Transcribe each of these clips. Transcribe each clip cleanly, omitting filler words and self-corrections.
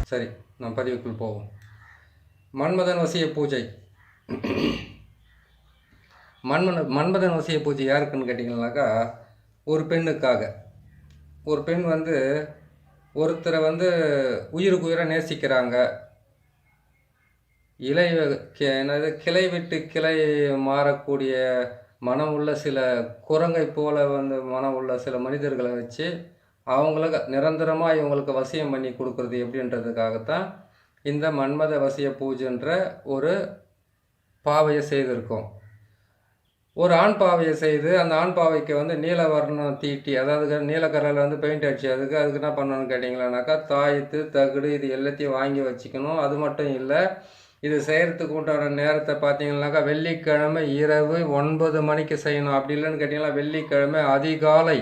சரி, நம்ம பதிவுக்குள் போவோம். மன்மதன் வசிய பூஜை. மன்மதன் வசிய பூஜை யாருக்குன்னு கேட்டிங்கன்னாக்கா, ஒரு பெண்ணுக்காக. ஒரு பெண் வந்து ஒருத்தரை வந்து உயிருக்கு உயிரை நேசிக்கிறாங்க. என்னது கிளை விட்டு கிளை மாறக்கூடிய மனம் உள்ள சில குரங்கை போல வந்து மனம் உள்ள சில மனிதர்களை வச்சு அவங்களுக்கு நிரந்தரமாக இவங்களுக்கு வசியம் பண்ணி கொடுக்குறது எப்படின்றதுக்காகத்தான் இந்த மன்மத வசிய பூஜைன்ற ஒரு பாவையை செய்திருக்கோம். ஒரு ஆண் பாவையை செய்து அந்த ஆண் பாவைக்கு வந்து நீல வர்ணம் தீட்டி, அதாவது நீலக்கரையில் வந்து பெயிண்ட் அடிச்சு அதுக்கு என்ன பண்ணணும்னு கேட்டிங்களானாக்கா, தாயத்து தகுடு இது எல்லாத்தையும் வாங்கி வச்சுக்கணும். அது மட்டும் இல்லை, இது செய்கிறதுக்கு உண்டான நேரத்தை பார்த்தீங்கன்னாக்கா வெள்ளிக்கிழமை இரவு 9 மணிக்கு செய்யணும். அப்படி இல்லைன்னு கேட்டிங்கன்னா வெள்ளிக்கிழமை அதிகாலை,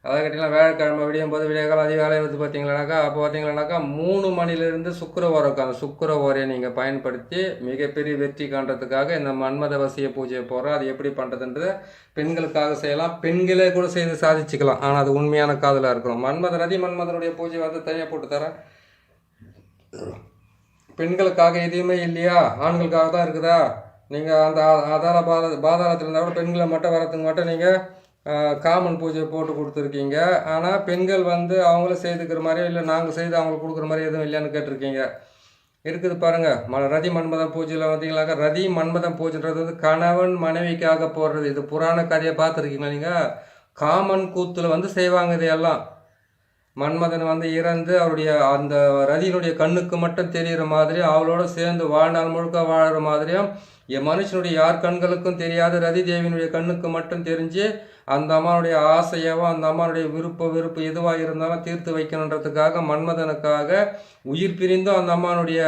அதாவது கேட்டிங்கன்னா வியாழக்கிழமை விடியும் போது விடியகாலம் அதிகாலை வந்து பார்த்தீங்களானாக்கா, அப்போ பார்த்தீங்களானாக்கா 3 மணிலேருந்து சுக்கிரவாரம் அந்த சுக்கிரவாரையை நீங்கள் பயன்படுத்தி மிகப்பெரிய வெற்றி காண்றதுக்காக இந்த மன்மத வசிய பூஜையை போடுறோம். அது எப்படி பண்ணுறதுன்றது பெண்களுக்காக செய்யலாம், பெண்களே கூட செய்து சாதிச்சுக்கலாம். ஆனால் அது உண்மையான காதலாக இருக்கணும். மன்மதனுடைய பூஜை வந்து தனியாக போட்டு தரேன். பெண்களுக்காக எதுவுமே இல்லையா, ஆண்களுக்காக தான் இருக்குதா? நீங்கள் அந்த பாதாளத்தில் இருந்தால் கூட பெண்களை மட்டும் வரத்துக்கு மட்டும் நீங்கள் காமன் பூஜை போட்டு கொடுத்துருக்கீங்க. ஆனால் பெண்கள் வந்து அவங்களும் செய்துக்கிற மாதிரியோ இல்லை நாங்கள் செய்து அவங்களுக்கு கொடுக்குற மாதிரி எதுவும் இல்லையான்னு கேட்டிருக்கீங்க. இருக்குது பாருங்கள். ரதி மன்மதன் பூஜையில் பார்த்தீங்கன்னாக்கா, ரதி மன்மதன் பூஜைன்றது வந்து கணவன் மனைவிக்காக போடுறது. இது புராண கதையை பார்த்துருக்கீங்களா நீங்கள்? காமன் கூத்தில் வந்து செய்வாங்க இதையெல்லாம். மன்மதன் வந்து இறந்து அவருடைய அந்த ரதியினுடைய கண்ணுக்கு மட்டும் தெரிகிற மாதிரி அவளோட சேர்ந்து வாழ்நாள் முழுக்க வாழற மாதிரியும், என் மனுஷனுடைய யார் கண்களுக்கும் தெரியாத ரதி தேவியினுடைய கண்ணுக்கு மட்டும் தெரிஞ்சு அந்த அம்மாவுடைய ஆசையாவோ அந்த அம்மாவுடைய விருப்பு எதுவாக இருந்தாலும் தீர்த்து வைக்கணுன்றதுக்காக மன்மதனுக்காக உயிர் பிரிந்தும் அந்த அம்மாவுடைய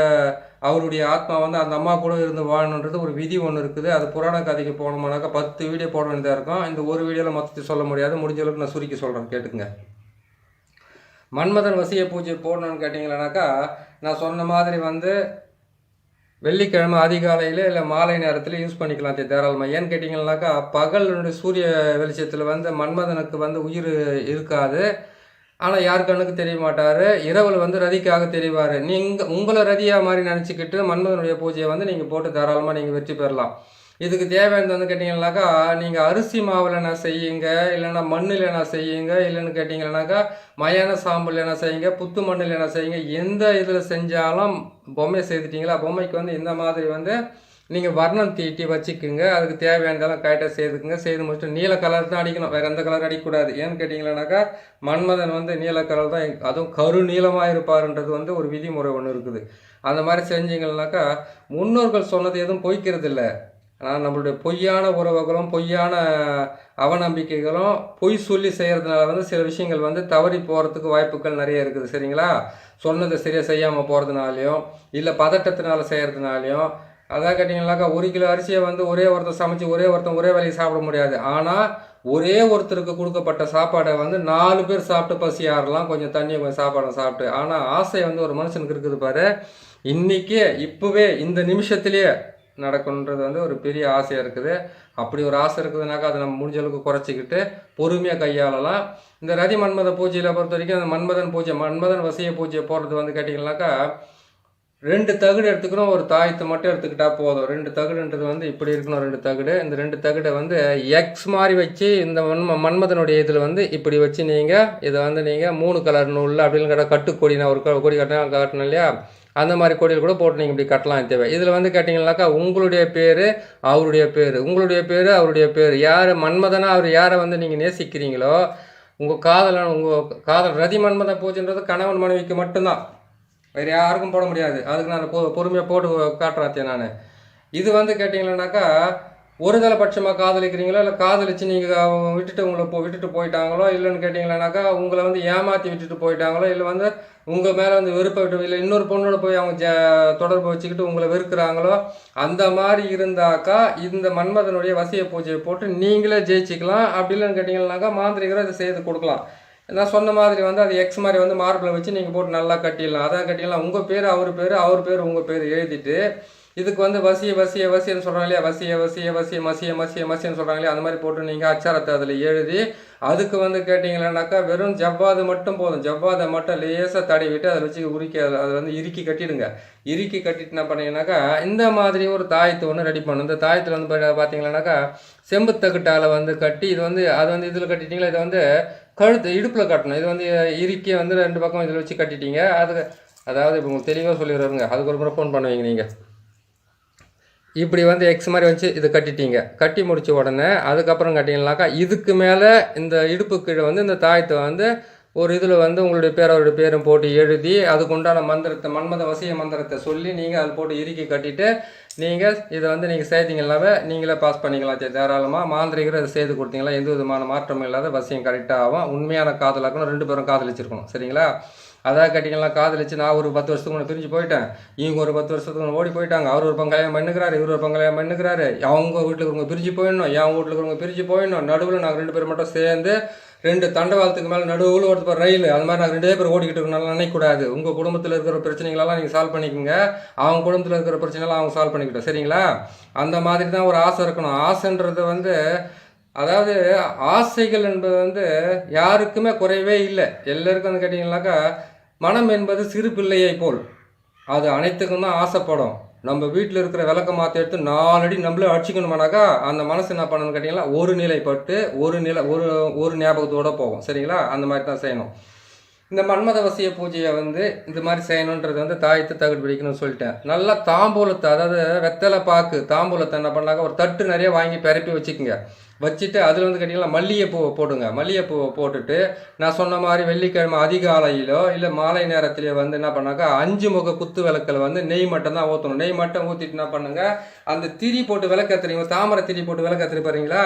அவருடைய ஆத்மா வந்து அந்த அம்மா கூட இருந்து வாழணுன்றது ஒரு விதி ஒன்று இருக்குது. அது புராண கதைக்கு போனோம்னாக்கா 10 வீடியோ போட வேண்டியதாக இருக்கும். இந்த ஒரு வீடியோவில் மொத்தத்தை சொல்ல முடியாது, முடிஞ்ச அளவுக்கு நான் சுருக்கி சொல்கிறேன், கேட்டுக்குங்க. மன்மதன் வசிய பூஜை போடணும்னு கேட்டிங்களானாக்கா, நான் சொன்ன மாதிரி வந்து வெள்ளிக்கிழமை அதிகாலையில் இல்லை மாலை நேரத்தில் யூஸ் பண்ணிக்கலாம் தாராளமாக. ஏன்னு கேட்டிங்கன்னாக்கா, பகலுடைய சூரிய வெளிச்சத்தில் வந்து மன்மதனுக்கு வந்து உயிர் இருக்காது. ஆனால் யார் கண்ணுக்கு தெரிய மாட்டார். இரவில் வந்து ரதிக்காக தெரிவார். உங்களை ரதியாக மாதிரி நினச்சிக்கிட்டு மன்மதனுடைய பூஜையை வந்து நீங்கள் போட்டு தாராளமாக நீங்கள் வெற்றி பெறலாம். இதுக்கு தேவையானது வந்து கேட்டிங்கன்னாக்கா, நீங்கள் அரிசி மாவில் நான் செய்யுங்க, இல்லைன்னா மண்ணில் நான் செய்யுங்க, இல்லைன்னு கேட்டிங்கன்னாக்கா மயான சாம்பல் என்ன செய்யுங்க, புத்து மண்ணில் என்ன செய்யுங்க. எந்த இதில் செஞ்சாலும் பொம்மை செய்துட்டிங்களா, பொம்மைக்கு வந்து இந்த மாதிரி வந்து நீங்கள் வர்ணம் தீட்டி வச்சுக்குங்க. அதுக்கு தேவையானதெல்லாம் கரெக்டாக செய்துக்குங்க. செய்து முடிச்சுட்டு நீல கலர் தான் அடிக்கணும், வேறு எந்த கலர் அடிக்கக்கூடாது. ஏன்னு கேட்டிங்களானாக்கா, மன்மதன் வந்து நீல கலர் தான், அதுவும் கரு நீளமாக இருப்பாருன்றது வந்து ஒரு விதிமுறை ஒன்று இருக்குது. அந்த மாதிரி செஞ்சிங்கன்னாக்கா முன்னோர்கள் சொன்னது எதுவும் பொய்க்கிறது இல்லை. ஆனால் நம்மளுடைய பொய்யான உறவுகளும் பொய்யான அவநம்பிக்கைகளும் பொய் சொல்லி செய்கிறதுனால வந்து சில விஷயங்கள் வந்து தவறி போகிறதுக்கு வாய்ப்புகள் நிறைய இருக்குது. சரிங்களா? சொன்னதை சரியாக செய்யாமல் போகிறதுனாலையும் இல்லை பதட்டத்தினால செய்கிறதுனாலையும், அதான் கேட்டிங்கனாக்கா 1 கிலோ அரிசியை வந்து ஒரே ஒருத்தர் சமைச்சு ஒரே வேலையை சாப்பிட முடியாது. ஆனால் ஒரே ஒருத்தருக்கு கொடுக்கப்பட்ட சாப்பாடை வந்து 4 பேர் சாப்பிட்டு பசி ஆறலாம், கொஞ்சம் தண்ணியை கொஞ்சம் சாப்பாடை சாப்பிட்டு. ஆனால் ஆசை வந்து ஒரு மனுஷனுக்கு இருக்குது பாரு, இன்றைக்கே இப்போவே இந்த நிமிஷத்துலேயே நடக்கணுன்றது வந்து ஒரு பெரிய ஆசையாக இருக்குது. அப்படி ஒரு ஆசை இருக்குதுனாக்கா அதை நம்ம முடிஞ்ச அளவுக்கு குறைச்சிக்கிட்டு பொறுமையாக கையாளலாம். இந்த ரதி மன்மத பூஜையில் பொறுத்த வரைக்கும் அந்த மன்மதன் வசிய பூஜையை போடுறது வந்து கேட்டிங்கனாக்கா, 2 தகுடு எடுத்துக்கணும், ஒரு தாயத்தை மட்டும் எடுத்துக்கிட்டால் போதும். 2 தகுடுன்றது வந்து இப்படி இருக்கணும், 2 தகுடு. இந்த 2 தகுடை வந்து எக்ஸ் மாதிரி வச்சு இந்த மன்மதனுடைய இதில் வந்து இப்படி வச்சு நீங்கள் இதை வந்து நீங்கள் 3 கலர் நூலில் அப்படின்னு கேட்டால் கட்டுக்கொடி, நான் ஒரு கொடி காட்டணும் இல்லையா, அந்த மாதிரி கொடியில் கூட போட்டு நீங்கள் இப்படி கட்டலாம் தேவை. இதில் வந்து கேட்டிங்கனாக்கா உங்களுடைய பேர் அவருடைய பேர், உங்களுடைய பேர் அவருடைய பேர், யார் மன்மதனா அவர் யாரை வந்து நீங்கள் நேசிக்கிறீங்களோ உங்கள் காதல் ரதி மன்மத பூஜைன்றது கணவன் மனைவிக்கு மட்டும்தான், வேறு யாருக்கும் போட முடியாது. அதுக்கு நான் பொறுமையாக போட்டு காட்டுறாத்தேன் நான். இது வந்து கேட்டிங்கன்னாக்கா ஒரு தலைபட்சமாக காதலிக்கிறீங்களோ இல்லை காதலிச்சு நீங்கள் உங்களை விட்டுட்டு போயிட்டாங்களோ, இல்லைன்னு கேட்டிங்களானாக்கா உங்களை வந்து ஏமாற்றி விட்டுட்டு போயிட்டாங்களோ, இல்லை வந்து உங்கள் மேலே வந்து வெறுப்பை விட்டு இல்லை இன்னொரு பொண்ணோட போய் அவங்க தொடர்பு வச்சுக்கிட்டு உங்களை வெறுக்கிறாங்களோ, அந்த மாதிரி இருந்தாக்கா இந்த மன்மதனுடைய வசிய பூஜையை போட்டு நீங்களே ஜெயிச்சிக்கலாம். அப்படி இல்லைன்னு கேட்டிங்கன்னாக்கா மாந்திரிகரை இதை செய்து கொடுக்கலாம். நான் சொன்ன மாதிரி வந்து அது எக்ஸ் மாதிரி வந்து மார்பிளை வச்சு நீங்கள் போட்டு நல்லா கட்டிடலாம். அதான் கட்டிடலாம். உங்கள் பேர் அவர் பேர் உங்கள் பேர் எழுதிட்டு இதுக்கு வந்து வசியன்னு சொல்கிறாங்க இல்லையா, மசியன்னு சொல்கிறாங்க இல்லையா, அந்த மாதிரி போட்டு நீங்கள் அச்சாரத்தை அதில் எழுதி அதுக்கு வந்து கேட்டிங்களேனாக்கா வெறும் ஜவ்வாது மட்டும் போதும். ஜவ்வாதை மட்டும் லேசாக தடவிட்டு அதை வச்சு அதை வந்து இறுக்கி கட்டிடுங்க. இறுக்கி கட்டிட்டு என்ன பண்ணீங்கன்னாக்கா இந்த மாதிரி ஒரு தாயத்து ஒன்று ரெடி பண்ணணும். இந்த தாயத்தில் வந்து பார்த்தீங்கன்னாக்கா செம்புத்தகட்டால் வந்து கட்டி இது வந்து அது வந்து இதில் கட்டிட்டீங்களா, இதை வந்து கழுத்து இடுப்பில் கட்டணும். இது வந்து இறுக்கி வந்து 2 பக்கம் இதில் வச்சு கட்டிட்டீங்க. அதாவது இப்போ உங்களுக்கு தெளிவாக சொல்லிடுறாருங்க, அதுக்கு ஒரு முறை ஃபோன் பண்ணுவீங்க நீங்கள். இப்படி வந்து எக்ஸ் மாதிரி வச்சு இதை கட்டிட்டீங்க. கட்டி முடித்த உடனே அதுக்கப்புறம் கட்டிங்கனாக்கா இதுக்கு மேலே இந்த இடுப்பு கீழே வந்து இந்த தாயத்தை வந்து ஒரு இதில் வந்து உங்களுடைய அவருடைய பேரும் போட்டு எழுதி அதுக்கு உண்டான மந்திரத்தை மன்மத வசிய மந்திரத்தை சொல்லி நீங்கள் அதில் போட்டு இறுக்கி கட்டிட்டு நீங்கள் இதை வந்து நீங்கள் செய்தீங்கன்னாவே நீங்களே பாஸ் பண்ணிக்கலாம். தாராளமாக மாந்திரிகரை அதை செய்து கொடுத்தீங்களா எந்த விதமான மாற்றமும் இல்லாத வசியம் கரெக்டாக ஆகும். உண்மையான காதலாக்கணும், 2 பேரும் காதலிச்சிருக்கணும். சரிங்களா? அதான் கட்டிங்கலாம் காதலிச்சு நான் ஒரு 10 வருஷத்துக்கு முன்னே பிரிஞ்சு போயிட்டேன், இவங்க ஒரு 10 வருஷத்துக்கு முன்னே ஓடி போயிட்டாங்க, அவர் ஒரு பங்காயம் பண்ணுகிறாரு, இவர் ஒரு பங்காயம் பண்ணுகிறாரு, அவங்க வீட்டில் இருக்கிறவங்க பிரிஞ்சு போயிடணும், என் வீட்டில் இருக்கிறவங்க பிரிஞ்சு போயிடணும், நடுவில் நாங்கள் 2 பேர் மட்டும் சேர்ந்து 2 தண்டவாளத்துக்கு மேலே நடுவில் ஒருத்தர் ரயில், அது மாதிரி நாங்கள் 2 பேர் ஓடிக்கிட்டு இருக்கனால நினைக்கக்கூடாது. உங்கள் குடும்பத்தில் இருக்கிற பிரச்சனைகளெல்லாம் நீங்கள் சால்வ் பண்ணிக்கோங்க, அவங்க குடும்பத்தில் இருக்கிற பிரச்சனைலாம் அவங்க சால்வ் பண்ணிக்கிட்டோம். சரிங்களா? அந்த மாதிரி தான் ஒரு ஆசை இருக்கணும். ஆசைன்றது வந்து அதாவது ஆசைகள் என்பது வந்து யாருக்குமே குறையவே இல்லை. எல்லாருக்கும் வந்து கேட்டிங்கனாக்கா மனம் என்பது சிறு பிள்ளையை போல், அது அனைத்துக்கும் தான் ஆசைப்படும். நம்ம வீட்டில் இருக்கிற விளக்க மாற்ற எடுத்து 4 அடி நம்மளே அடிச்சிக்கணுமானாக்கா அந்த மனசு என்ன பண்ணணும்னு கேட்டிங்கன்னா ஒரு நிலைப்பட்டு ஒரு ஞாபகத்தோடு போகும். சரிங்களா? அந்த மாதிரி தான் செய்யணும். இந்த மன்மத வசிய பூஜையை வந்து இந்த மாதிரி செய்யணுன்றது வந்து தாயத்தை தகுடு பிடிக்கணும்னு சொல்லிட்டேன். நல்லா தாம்பூலத்தை, அதாவது வெத்தலை பாக்கு தாம்பூலத்தை என்ன பண்ணாங்க ஒரு தட்டு நிறைய வாங்கி பரப்பி வச்சுக்கோங்க. வச்சுட்டு அதில் வந்து கேட்டிங்கன்னா மல்லிகைப்பூவை போடுங்க. மல்லிகைப்பூவை போட்டுட்டு நான் சொன்ன மாதிரி வெள்ளிக்கிழமை அதிகாலையிலோ இல்லை மாலை நேரத்திலேயோ வந்து என்ன பண்ணாக்கா 5 முக குத்து விளக்கில் வந்து நெய் மட்டும் தான் ஊற்றணும். நெய் மட்டும் ஊற்றிட்டு என்ன பண்ணுங்க, அந்த திரி போட்டு விளக்கத்துறீங்க, தாமரை திரி போட்டு விளக்கத்துறி பாருங்களா,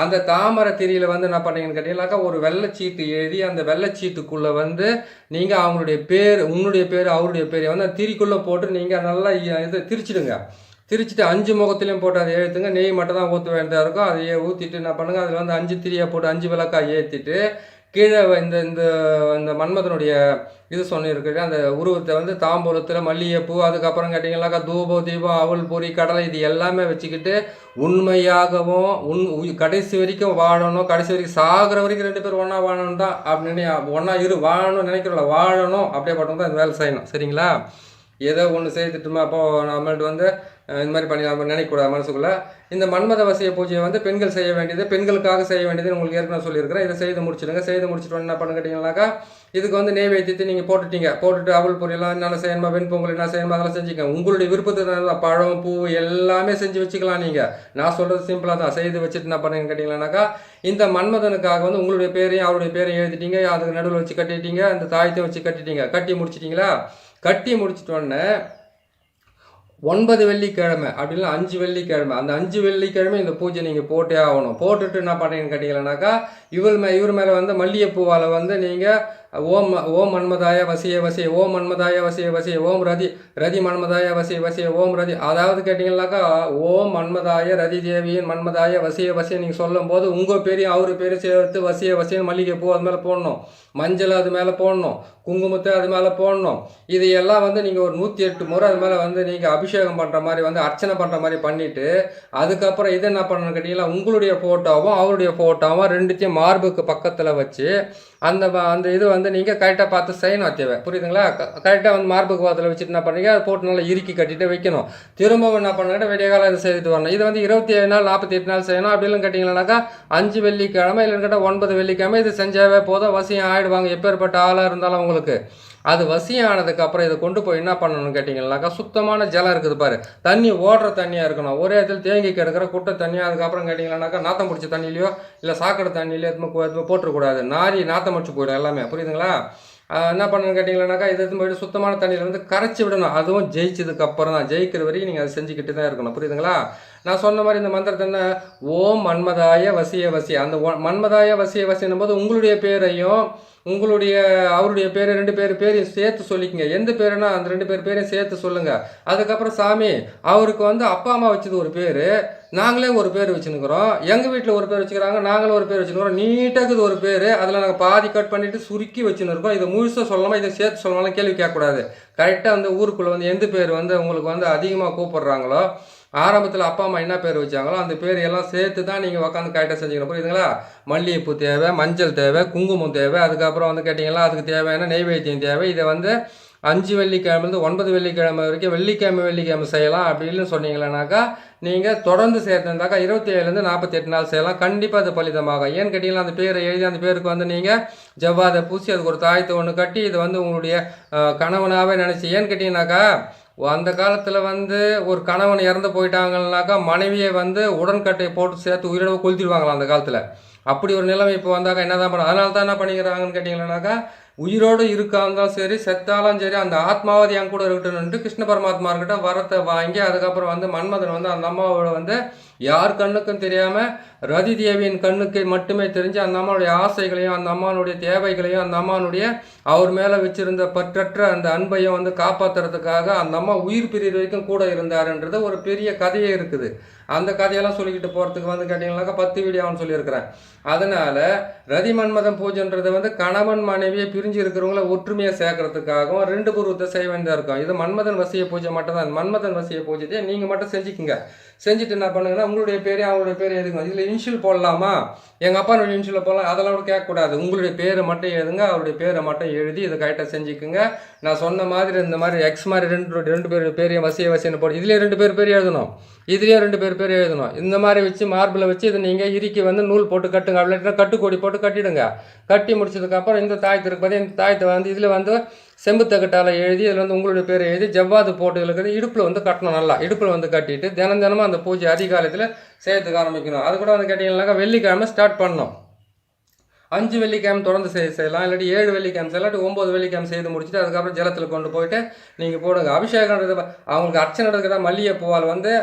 அந்த தாமரை திரியில் வந்து என்ன பண்ணீங்கன்னு கேட்டீங்கன்னாக்கா ஒரு வெள்ளைச்சீட்டு எழுதி அந்த வெள்ளைச்சீட்டுக்குள்ளே வந்து நீங்கள் அவங்களுடைய பேர், உன்னுடைய பேர், அவருடைய பேரை வந்து அந்த திரிக்குள்ளே போட்டு நீங்கள் நல்லா இது திரிச்சிடுங்க. திரிச்சிட்டு 5 முகத்துலையும் போட்டு அதை ஏற்றுங்க. நெய் மட்டும் தான் ஊற்ற வேண்டியதாக இருக்கும். அதையே ஊற்றிட்டு என்ன பண்ணுங்கள், அதில் வந்து 5 திரியாக போட்டு 5 விளக்காக ஏற்றிட்டு கீழே இந்த இந்த இந்த மன்மதனுடைய இது சொன்னிருக்கிற அந்த உருவத்தை வந்து தாம்பூலத்தில் மல்லிகைப்பூ, அதுக்கப்புறம் கேட்டிங்கன்னாக்கா தூபம், தீபம், அவல், பொரி, கடலை இது எல்லாமே வச்சுக்கிட்டு உண்மையாகவும் கடைசி வரைக்கும் வாழணும், கடைசி வரைக்கும் சாகிற வரைக்கும் 2 பேர் ஒன்றா வாழணும் தான் அப்படின்னு ஒன்றா வாழணும்னு நினைக்கிறோம்ல, வாழணும் அப்படியே பட்டம் தான் இந்த வேலை செய்யணும். சரிங்களா? ஏதோ ஒன்று செய்துட்டுமா அப்போ நம்மள்ட்ட வந்து இந்த மாதிரி பண்ணி நம்ம நினைக்கக்கூடாது மனசுக்குள்ளே. இந்த மன்மத வசிய பூஜையை வந்து பெண்கள் செய்ய வேண்டியது, பெண்களுக்காக செய்ய வேண்டியது உங்களுக்கு ஏற்கனவே சொல்லியிருக்கிறேன். இதை செய்து முடிச்சிடுங்க. செய்து முடிச்சுட்டு என்ன பண்ண கேட்டிங்கன்னாக்கா இதுக்கு வந்து நெய்வேத்தியத்தை நீங்கள் போட்டுட்டு அவல் பொரியெல்லாம் என்னென்ன செய்யணுமா, வெண்பொங்கல் என்ன செய்யணுமா அதெல்லாம் செஞ்சுக்கோங்க. உங்களுடைய விருப்பத்தை பழம் பூ எல்லாமே செஞ்சு வச்சுக்கலாம். நீங்கள் நான் சொல்கிறது சிம்பிளாக தான். செய்து வச்சுட்டு என்ன பண்ணுங்கன்னு கேட்டிங்கன்னாக்கா இந்த மன்மதனுக்காக வந்து உங்களுடைய பேரையும் அவருடைய பேரையும் எழுதிட்டீங்க, அதுக்கு நடுவில் வச்சு கட்டிட்டீங்க, அந்த தாயத்தையும் வச்சு கட்டிட்டீங்க. கட்டி முடிச்சிட்டிங்களா? கட்டி முடிச்சிட்டோன்னே 9 வெள்ளிக்கிழமை அப்படின்னா 5 வெள்ளிக்கிழமை, அந்த 5 வெள்ளிக்கிழமை இந்த பூஜை நீங்கள் போட்டே ஆகணும். போட்டுட்டு என்ன பண்ணுறீங்கன்னு கேட்டிங்கன்னாக்கா இவர் மேலே வந்து மல்லிகைப்பூவால் வந்து நீங்கள் ஓம் மன்மதாய வசிய வசிய, ஓம் மன்மதாய வசிய வசிய, ஓம் ரதி மன்மதாய வசிய வசிய, ஓம் ரதி, அதாவது கேட்டிங்கன்னாக்கா ஓம் மன்மதாய ரதி தேவியின் மன்மதாய வசிய வசிய நீங்கள் சொல்லும் போது உங்கள் பேரையும் அவரு பேரையும் சேர்த்து வசிய வசியன்னு மல்லிகைப்பூ அது மேலே போடணும், மஞ்சள் அது மேலே போடணும், குங்குமத்தை அது மேலே போடணும். இது எல்லாம் வந்து நீங்கள் ஒரு 108 முறை அது மேலே வந்து நீங்கள் அபிஷேகம் பண்ணுற மாதிரி வந்து அர்ச்சனை பண்ணுற மாதிரி பண்ணிவிட்டு அதுக்கப்புறம் இது என்ன பண்ணணும்னு கேட்டிங்கன்னா உங்களுடைய ஃபோட்டோவும் அவருடைய ஃபோட்டோவும் 2த்தையும் மார்புக்கு பக்கத்தில் வச்சு அந்த இது வந்து நீங்கள் கரெக்டாக பார்த்து செய்யணும். தேவை புரியுதுங்களா? கரெக்டாக வந்து மார்புக்கு பக்கத்தில் வச்சுட்டு என்ன பண்ணுறீங்க, அதை போட்டு நல்லா இறுக்கி கட்டிட்டு வைக்கணும். திரும்பவும் என்ன பண்ணுறேன் விடிய காலம் இதை செய்துட்டு வரணும். இது வந்து 27 நாள் 48 நாள் செய்யணும். அப்படிலாம் கேட்டிங்கன்னாக்கா 5 வெள்ளிக்கிழமை இல்லைன்னு கேட்டால் 9 வெள்ளிக்கிழமை இது செஞ்சாவே போதும், வசியம் ஆகிடுவாங்க. எப்பேற்பட்ட ஆளாக இருந்தாலும் உங்களுக்கு அது வசியம் ஆனதுக்கப்புறம் இதை கொண்டு போய் என்ன பண்ணணும்னு கேட்டிங்கன்னாக்கா சுத்தமான ஜலம் இருக்குது பாரு, தண்ணி ஓடுற தண்ணியாக இருக்கணும். ஒரே இடத்துல தேங்கி கிடக்கிற குட்டை தண்ணியாக. அதுக்கப்புறம் கேட்டிங்கன்னாக்கா நாத்தம் பிடிச்ச தண்ணியிலையோ இல்லை சாக்கடை தண்ணியிலையோ எதுவுமே போட்டுறக்கூடாது. நாரி நாத்தம் முடிச்சு போயிடும் எல்லாமே. புரியுதுங்களா? என்ன பண்ணணும்னு கேட்டிங்கன்னாக்கா இதை எடுத்து போய்ட்டு சுத்தமான தண்ணியில் வந்து கரைச்சி விடணும். அதுவும் ஜெயிச்சதுக்கப்புறம் தான், ஜெயிக்கிற வரைக்கும் நீங்கள் அதை செஞ்சுக்கிட்டு தான் இருக்கணும். புரியுதுங்களா? நான் சொன்ன மாதிரி இந்த மந்திரத்தை என்ன ஓம் மன்மதாய வசிய வசிய, அந்த மன்மதாய வசிய வசியன்னும் போது உங்களுடைய பேரையும் உங்களுடைய அவருடைய பேர் 2 பேரையும் சேர்த்து சொல்லிக்கங்க. எந்த பேருனா அந்த 2 பேரையும் சேர்த்து சொல்லுங்க. அதுக்கப்புறம் சாமி அவருக்கு வந்து அப்பா அம்மா வச்சது ஒரு பேர், நாங்களே ஒரு பேர் வச்சுருக்கிறோம், எங்கள் வீட்டில் ஒரு பேர் வச்சுக்கிறாங்க, நாங்களும் ஒரு பேர் வச்சுருக்கிறோம், நீட்டாக்குது ஒரு பேர், அதில் நாங்கள் பாதி கட் பண்ணிவிட்டு சுருக்கி வச்சுன்னு இருக்கோம். இதை முழுசாக சொல்லலாமா இதை சேர்த்து சொல்லலாம் கேள்வி கேட்கக்கூடாது. கரெக்டாக வந்து ஊருக்குள்ளே வந்து எந்த பேர் வந்து உங்களுக்கு வந்து அதிகமாக கூப்பிடுறாங்களோ, ஆரம்பத்தில் அப்பா அம்மா என்ன பேர் வச்சாங்களோ அந்த பேர் எல்லாம் சேர்த்து தான் நீங்கள் உட்காந்து கரெக்டாக செஞ்சுக்கணும். புரியுதுங்களா? மல்லிகைப்பூ தேவை, மஞ்சள் தேவை, குங்குமம் தேவை, அதுக்கப்புறம் வந்து கேட்டிங்கன்னா அதுக்கு தேவையான நெய்வேத்தியம் தேவை. இதை வந்து 5 வெள்ளிக்கிழமைலேருந்து 9 வெள்ளிக்கிழமை வரைக்கும் வெள்ளிக்கிழமை செய்யலாம். அப்படின்னு சொன்னீங்களேனாக்கா நீங்கள் தொடர்ந்து சேர்த்துருந்தாக்கா 27லேருந்து 48 நாள் செய்யலாம். கண்டிப்பாக அது பலிதமாகும். ஏன்னு கேட்டிங்கன்னா அந்த பேரை எழுதி அந்த பேருக்கு வந்து நீங்கள் ஜவ்வாதை பூசி அதுக்கு ஒரு தாயத்தை ஒன்று கட்டி இதை வந்து உங்களுடைய கணவனாகவே நினச்சி, ஏன்னு கேட்டிங்கனாக்கா அந்த காலத்தில் வந்து ஒரு கணவன் இறந்து போயிட்டாங்கன்னாக்கா மனைவியை வந்து உடன்கட்டையை போட்டு சேர்த்து உயிரோட கொளுத்திடுவாங்களாம் அந்த காலத்தில். அப்படி ஒரு நிலைமை இப்போ வந்தாக்கா என்ன தான் பண்ண, அதனால தான் என்ன பண்ணிக்கிறாங்கன்னு கேட்டிங்கன்னாக்கா உயிரோடு இருக்காந்தாலும் சரி செத்தாலும் சரி அந்த ஆத்மாவதி என் கூட இருக்கட்டும்னுட்டு கிருஷ்ண பரமாத்மா கிட்ட வரத்தை வாங்கி அதுக்கப்புறம் வந்து மன்மதன் வந்து அந்த அம்மாவோட வந்து யார் கண்ணுக்கும் தெரியாமல் ரதி தேவியின் கண்ணுக்கு மட்டுமே தெரிஞ்சு அந்த அம்மாவுடைய ஆசைகளையும் அந்த அம்மானுடைய தேவைகளையும் அந்த அம்மானுடைய அவர் மேலே வச்சிருந்த பற்றற்ற அந்த அன்பையும் வந்து காப்பாற்றுறதுக்காக அந்த அம்மா உயிர் பிரிவு வரைக்கும் கூட இருந்தாருன்றது ஒரு பெரிய கதையே இருக்குது. அந்த கதையெல்லாம் சொல்லிக்கிட்டு போகிறதுக்கு வந்து கேட்டிங்கனாக்கா 10 வீடியோன்னு சொல்லியிருக்கிறேன். அதனால் ரதி மன்மதன் பூஜைன்றது வந்து கணவன் மனைவியை பிரிஞ்சு இருக்கிறவங்கள ஒற்றுமையை சேர்க்கறதுக்காகவும் 2 பூர்வத்தை செய்ய வேண்டியதாக இருக்கும். இது மன்மதன் வசிய பூஜை மட்டும் தான். மன்மதன் வசிய பூஜையை நீங்கள் மட்டும் செஞ்சுக்குங்க. செஞ்சுட்டு என்ன பண்ணுங்கன்னா உங்களுடைய பேரே அவங்களுடைய பேர் எழுதுங்க. இதில் இனிஷியல் போடலாமா, எங்கள் அப்பானுடைய இனிஷியல் போடலாம், அதெல்லாம் கூட கேட்கக்கூடாது. உங்களுடைய பேரை மட்டும் எழுதுங்க, அவருடைய பேரை மட்டும் எழுதி இதை கரெக்டாக செஞ்சுக்குங்க. நான் சொன்ன மாதிரி இந்த மாதிரி எக்ஸ் மாதிரி ரெண்டு பேர் பேரையும் வசியன்னு போட்டு இதுலேயே 2 பேர் எழுதணும், இதுலேயே 2 பேர் எழுதணும். இந்த மாதிரி வச்சு மார்பில் வச்சு இதை நீங்கள் இறுக்கி வந்து நூல் போட்டு கட்டுங்க. அப்படின்னா கட்டுக்கோடி போட்டு கட்டிடுங்க. கட்டி முடிச்சதுக்கப்புறம் இந்த தாயத்திற்கு பார்த்து இந்த தாயத்தை வந்து இதில் வந்து செம்புத்தக்கட்டால் எழுதி இதில் வந்து உங்களுடைய பேரை எழுதி ஜவ்வாது போட்டு இருக்கிறது இடுப்பில் வந்து கட்டணும். நல்லா இடுப்பில் வந்து கட்டிட்டு தினமும் அந்த பூஜை அதிகாலத்தில் செய்யறதுக்கு ஆரம்பிக்கணும். அது கூட வந்து கேட்டிங்கன்னாக்கா வெள்ளிக்கிழமை ஸ்டார்ட் பண்ணணும். 5 வெள்ளிக்கிழமை தொடர்ந்து செய்யலாம், இல்லாட்டி 7 வெள்ளிக்கிழமை செய்யலாம், இல்லாட்டி 9 வெள்ளிக்கிழமை செய்து முடிச்சுட்டு அதுக்கப்புறம் ஜலத்தில் கொண்டு போயிட்டு நீங்கள் போடுங்க. அபிஷேகன்றது அவங்களுக்கு அர்ச்சனை நடக்கிற மல்லிகை பூவால் வந்து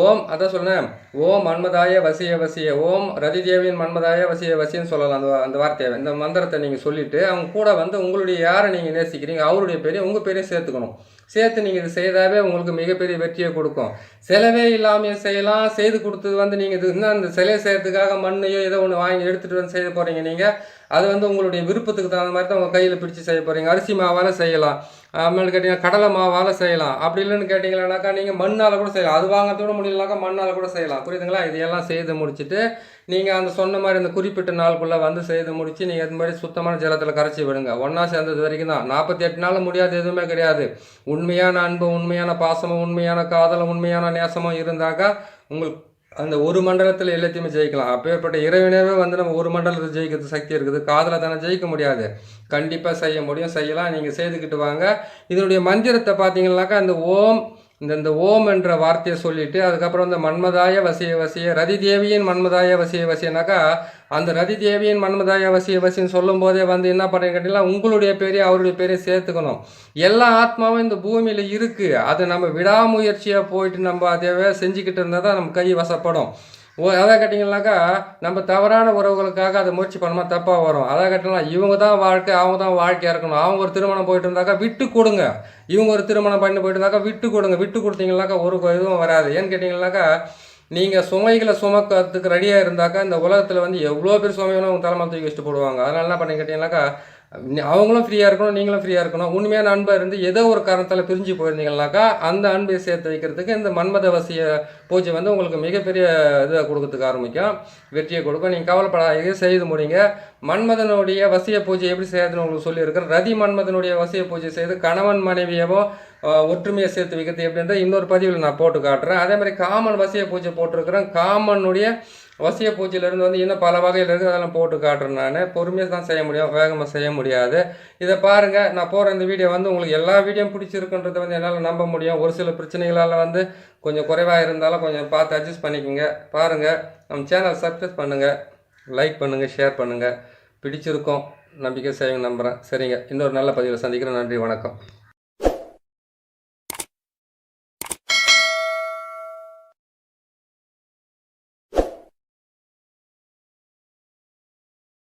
ஓம் அதான் சொன்னேன், ஓம் மன்மதாய வசிய வசிய, ஓம் ரதி தேவியின் மன்மதாய வசிய வசியன்னு சொல்லலாம். அந்த வார்த்தையை இந்த மந்திரத்தை நீங்கள் சொல்லிவிட்டு அவங்க கூட வந்து உங்களுடைய யாரை நீங்கள் நேசிக்கிறீங்க அவருடைய பேரையும் உங்கள் பேரையும் சேர்த்துக்கணும். சேர்த்து நீங்கள் இது செய்தாவே உங்களுக்கு மிகப்பெரிய வெற்றியை கொடுக்கும். செலவே இல்லாமல் செய்யலாம். செய்து கொடுத்தது வந்து நீங்கள் இது இன்னும் அந்த சிலையை செய்யறதுக்காக மண்ணையோ ஏதோ ஒன்று வாங்கி எடுத்துகிட்டு வந்து செய்ய போகிறீங்க. நீங்கள் அது வந்து உங்களுடைய விருப்பத்துக்கு தகுந்த மாதிரி தான் உங்கள் கையில் பிடிச்சி செய்ய போகிறீங்க. அரிசி மாவால் செய்யலாம், அப்புறம் கேட்டிங்கன்னா கடலை மாவால் செய்யலாம். அப்படி இல்லைன்னு கேட்டிங்கன்னாக்கா நீங்கள் மண்ணால் கூட செய்யலாம். அது வாங்கிறதோட முடியலனாக்கா மண்ணால் கூட செய்யலாம். புரியுதுங்களா? இதையெல்லாம் செய்து முடிச்சுட்டு நீங்கள் அந்த சொன்ன மாதிரி அந்த குறிப்பிட்ட நாளுக்குள்ளே வந்து செய்து முடித்து நீங்கள் அது மாதிரி சுத்தமான ஜலத்தில் கரைச்சி விடுங்க. ஒன்றா சேர்ந்தது வரைக்கும் தான். 48 நாள் முடியாது, எதுவுமே கிடையாது. உண்மையான அன்பு, உண்மையான பாசமும், உண்மையான காதலும், உண்மையான நேசமும் இருந்தாக்கா உங்களுக்கு அந்த ஒரு மண்டலத்தில் எல்லாத்தையுமே ஜெயிக்கலாம். அப்பேற்பட்ட இறைவனவே வந்து நம்ம ஒரு மண்டலத்தை ஜெயிக்கிறது சக்தி இருக்குது. காதலை தானே ஜெயிக்க முடியாது. கண்டிப்பாக செய்ய முடியும், செய்யலாம். நீங்கள் செய்துக்கிட்டு வாங்க. இதனுடைய மந்திரத்தை பார்த்தீங்கன்னாக்கா அந்த ஓம் இந்த ஓம் என்ற வார்த்தையை சொல்லிட்டு அதுக்கப்புறம் இந்த மன்மதாய வசிய வசிய ரதி தேவியின் மன்மதாய வசிய வசியனாக்கா அந்த ரதி தேவியின் மன்மதாய வசிய வசின்னு சொல்லும் போதே வந்து என்ன பண்ணுறீங்க கேட்டீங்கன்னா உங்களுடைய பேரையும் அவருடைய பேரையும் சேர்த்துக்கணும். எல்லா ஆத்மாவும் இந்த பூமியில் இருக்குது. அது நம்ம விடாமுயற்சியாக போயிட்டு நம்ம அதை செஞ்சுக்கிட்டு இருந்தால் தான் நம்ம கை வசப்படும். அதான் கேட்டிங்கன்னாக்கா நம்ம தவறான உறவுகளுக்காக அதை முயற்சி பண்ணாமல் தப்பாக வரும். அதான் கேட்டிங்கன்னா இவங்க தான் வாழ்க்கை, அவங்க தான் வாழ்க்கையாக இருக்கணும். அவங்க ஒரு திருமணம் போயிட்டு இருந்தாக்கா விட்டு கொடுங்க, இவங்க ஒரு திருமணம் பண்ணி போயிட்டு இருந்தாக்கா விட்டு கொடுங்க. விட்டு கொடுத்தீங்கன்னாக்கா ஒரு இதுவும் வராது. ஏன்னு கேட்டிங்கன்னாக்கா நீங்கள் சுமைகளை சுமக்கிறதுக்கு ரெடியாக இருந்தாக்கா இந்த உலகத்தில் வந்து எவ்வளோ பேர் சுமை வேணும் அவங்க தலைமை தூக்கி வச்சுட்டு போடுவாங்க. அதனால என்ன பண்ணி கேட்டிங்கன்னாக்கா அவங்களும் ஃப்ரீயாக இருக்கணும், நீங்களும் ஃப்ரீயாக இருக்கணும். உண்மையான அன்பை இருந்து ஏதோ ஒரு காரணத்தில் பிரிஞ்சு போயிருந்தீங்கன்னாக்கா அந்த அன்பை சேர்த்து வைக்கிறதுக்கு இந்த மன்மத வசிய பூஜை வந்து உங்களுக்கு மிகப்பெரிய இதை கொடுக்கறதுக்கு ஆரம்பிக்கும், வெற்றியை கொடுக்கும். நீங்கள் கவலைப்படாதீங்க, செய்து முடிங்க. மன்மதனுடைய வசிய பூஜை எப்படி செய்யறதுன்னு உங்களுக்கு சொல்லியிருக்கிறேன். ரதி மன்மதனுடைய வசிய பூஜை செய்து கணவன் மனைவியவோ ஒற்றுமையை சேர்த்து வைக்கிறது எப்படின்றத இன்னொரு பதிவில் நான் போட்டு காட்டுறேன். அதே மாதிரி காமன் வசிய பூஜை போட்டிருக்கிறேன். காமனுடைய வசிய பூஜையிலேருந்து வந்து இன்னும் பல வகையில் இருக்குது, அதெல்லாம் போட்டு காட்டுறேன். நான் பொறுமையாக தான் செய்ய முடியும், வேகமாக செய்ய முடியாது. இதை பாருங்கள், நான் போகிற இந்த வீடியோ வந்து உங்களுக்கு எல்லா வீடியோ பிடிச்சிருக்குன்றதை வந்து என்னால் நம்ப முடியும். ஒரு சில பிரச்சனைகளால் வந்து கொஞ்சம் குறைவாக இருந்தாலும் கொஞ்சம் பார்த்து அட்ஜஸ்ட் பண்ணிக்கோங்க. பாருங்கள், நம்ம சேனல் சப்ஸ்கிரைப் பண்ணுங்கள், லைக் பண்ணுங்கள், ஷேர் பண்ணுங்கள். பிடிச்சிருக்கோம், நம்பிக்கை செய்யுங்க, நம்புகிறேன். சரிங்க, இன்னொரு நல்ல பதிவில் சந்திக்கிறேன். நன்றி, வணக்கம்.